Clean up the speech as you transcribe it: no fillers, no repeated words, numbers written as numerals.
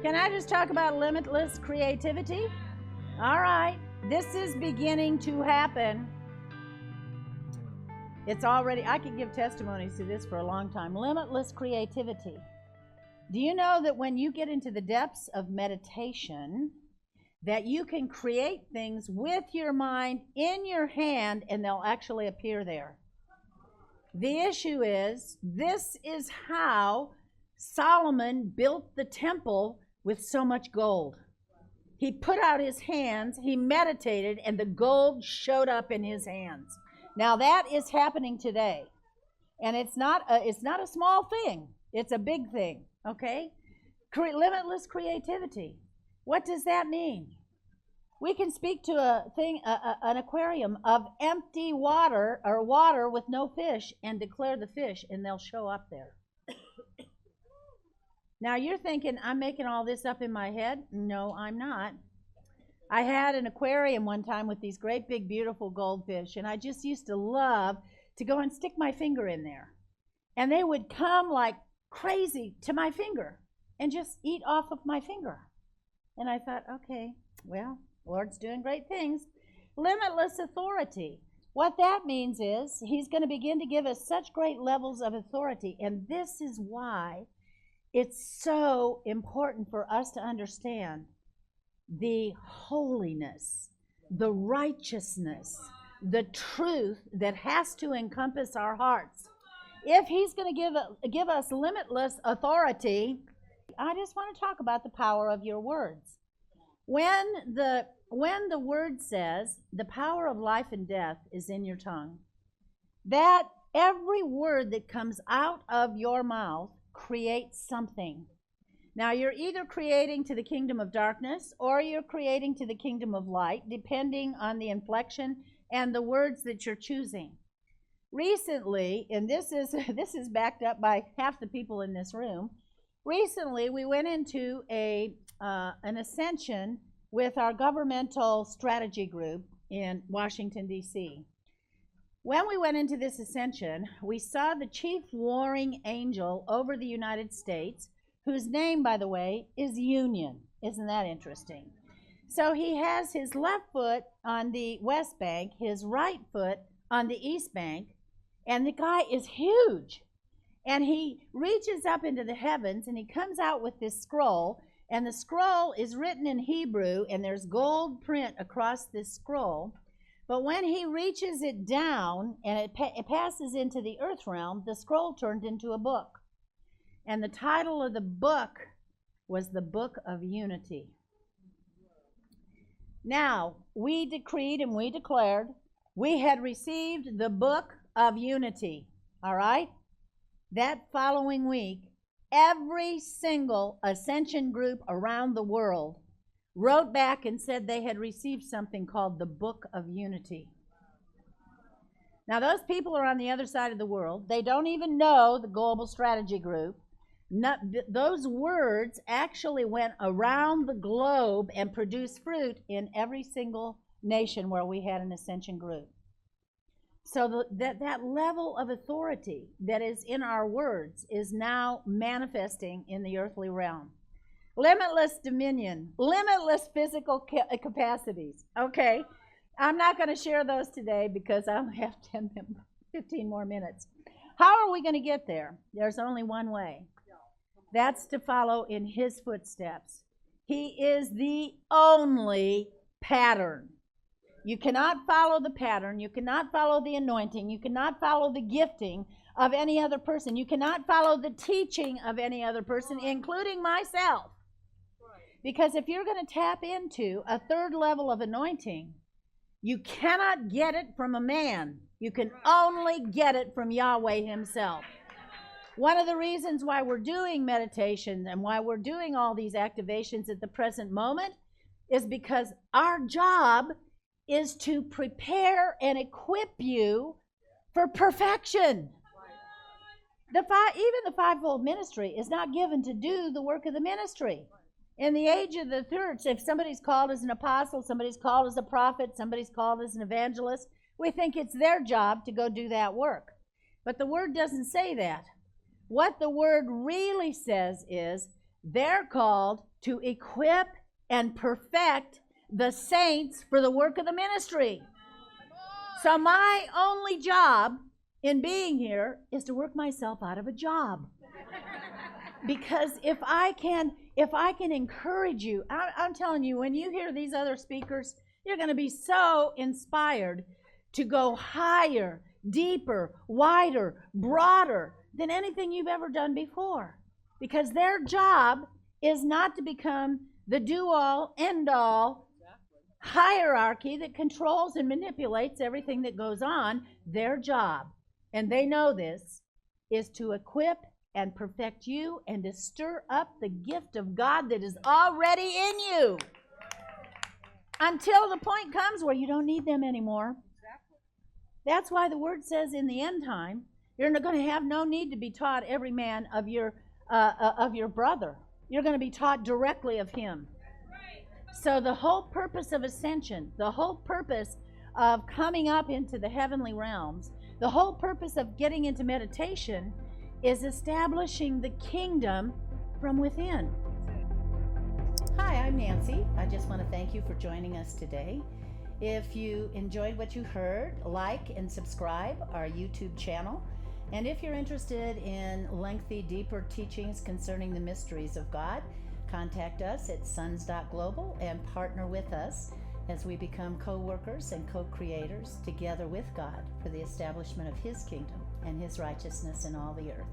Can I just talk about limitless creativity? All right, this is beginning to happen. It's already, I could give testimonies to this for a long time. Limitless creativity. Do you know that when you get into the depths of meditation, that you can create things with your mind in your hand and they'll actually appear there? The issue is, this is how Solomon built the temple with so much gold. He put out his hands, he meditated, and the gold showed up in his hands. Now that is happening today. And it's not a small thing. It's a big thing, okay? Limitless creativity. What does that mean? We can speak to an aquarium of empty water or water with no fish and declare the fish, and they'll show up there. Now you're thinking, I'm making all this up in my head. No, I'm not. I had an aquarium one time with these great big beautiful goldfish, and I just used to love to go and stick my finger in there. And they would come like crazy to my finger and just eat off of my finger. And I thought, okay, well, Lord's doing great things. Limitless authority. What that means is he's going to begin to give us such great levels of authority, and this is why it's so important for us to understand the holiness, the righteousness, the truth that has to encompass our hearts. If he's going to give us limitless authority, I just want to talk about the power of your words. When the word says the power of life and death is in your tongue, that every word that comes out of your mouth creates something. Now you're either creating to the kingdom of darkness or you're creating to the kingdom of light, depending on the inflection and the words that you're choosing. Recently, and this is backed up by half the people in this room, recently we went into an ascension with our governmental strategy group in Washington, D.C. When we went into this ascension, we saw the chief warring angel over the United States, whose name, by the way, is Union. Isn't that interesting? So he has his left foot on the west bank, his right foot on the east bank, and the guy is huge. And he reaches up into the heavens, and he comes out with this scroll, and the scroll is written in Hebrew, and there's gold print across this scroll. But when he reaches it down and it passes into the earth realm, the scroll turned into a book. And the title of the book was the Book of Unity. Now, we decreed and we declared we had received the Book of Unity. All right? That following week, every single Ascension group around the world wrote back and said they had received something called the Book of Unity. Now, those people are on the other side of the world. They don't even know the Global Strategy Group. Those words actually went around the globe and produced fruit in every single nation where we had an Ascension group. So that level of authority that is in our words is now manifesting in the earthly realm. Limitless dominion, limitless physical capacities. Okay, I'm not going to share those today because I only have 15 more minutes. How are we going to get there? There's only one way. That's to follow in his footsteps. He is the only pattern. You cannot follow the pattern. You cannot follow the anointing. You cannot follow the gifting of any other person. You cannot follow the teaching of any other person, including myself. Because if you're going to tap into a third level of anointing, you cannot get it from a man. You can only get it from Yahweh himself. One of the reasons why we're doing meditation and why we're doing all these activations at the present moment is because our job is to prepare and equip you for perfection. Even the fivefold ministry is not given to do the work of the ministry. In the age of the church, if somebody's called as an apostle, somebody's called as a prophet, somebody's called as an evangelist, we think it's their job to go do that work. But the word doesn't say that. What the word really says is They're called to equip and perfect the saints for the work of the ministry. So my only job in being here is to work myself out of a job. Because if I can encourage you, I'm telling you, when you hear these other speakers, you're going to be so inspired to go higher, deeper, wider, broader than anything you've ever done before. Because their job is not to become the do-all, end-all hierarchy that controls and manipulates everything that goes on. Their job, and they know this, is to equip and perfect you and to stir up the gift of God that is already in you until the point comes where you don't need them anymore. That's why the word says in the end time, you're going to have no need to be taught every man of your brother. You're going to be taught directly of him. So the whole purpose of ascension, the whole purpose of coming up into the heavenly realms, the whole purpose of getting into meditation is establishing the kingdom from within. Hi, I'm Nancy. I just want to thank you for joining us today. If you enjoyed what you heard, like and subscribe our YouTube channel. And if you're interested in lengthy, deeper teachings concerning the mysteries of God, contact us at sons.global and partner with us as we become co-workers and co-creators together with God for the establishment of His kingdom and His righteousness in all the earth.